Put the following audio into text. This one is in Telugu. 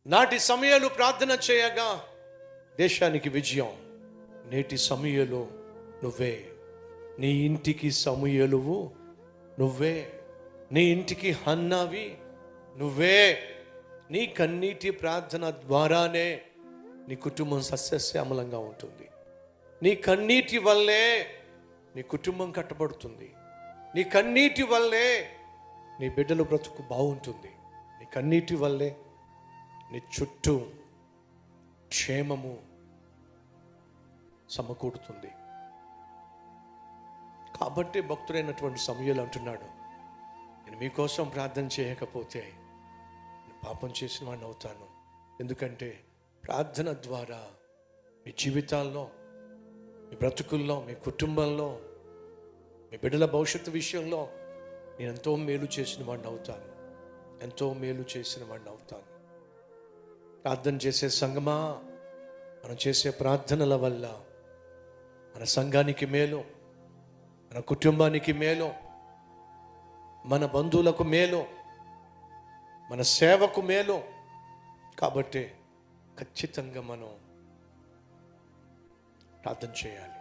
నాటి సమయాలు ప్రార్థన చేయగా దేశానికి విజయం. నేటి సమయాలు నువ్వే. నీ ఇంటికి సమూయేలువు నువ్వే. నీ ఇంటికి హన్నావి నువ్వే. నీ కన్నీటి ప్రార్థన ద్వారానే నీ కుటుంబం సస్యశ్యామలంగా ఉంటుంది. నీ కన్నీటి వల్లే నీ కుటుంబం కట్టబడుతుంది. నీ కన్నీటి వల్లే నీ బిడ్డల బ్రతుకు బాగుంటుంది. నీ కన్నీటి వల్లే నీ చుట్టూ క్షేమము సమకూడుతుంది. కాబట్టి భక్తుడైనటువంటి సమూయేలు అంటున్నాడు, నేను మీకోసం ప్రార్థన చేయకపోతే నేను పాపం చేసిన వాడిని అవుతాను. ఎందుకంటే ప్రార్థన ద్వారా మీ జీవితాల్లో, మీ బ్రతుకుల్లో, మీ కుటుంబంలో, మీ బిడ్డల భవిష్యత్తు విషయంలో నేను ఎంతో మేలు చేసిన వాడిని అవుతాను. ఎంతో మేలు చేసిన వాడిని అవుతాను. ప్రార్థన చేసే సంగమా, మనం చేసే ప్రార్థనల వల్ల మన సంఘానికి మేలు, మన కుటుంబానికి మేలు, మన బంధువులకు మేలు, మన సేవకు మేలు. కాబట్టి ఖచ్చితంగా మనం ప్రార్థన చేయాలి.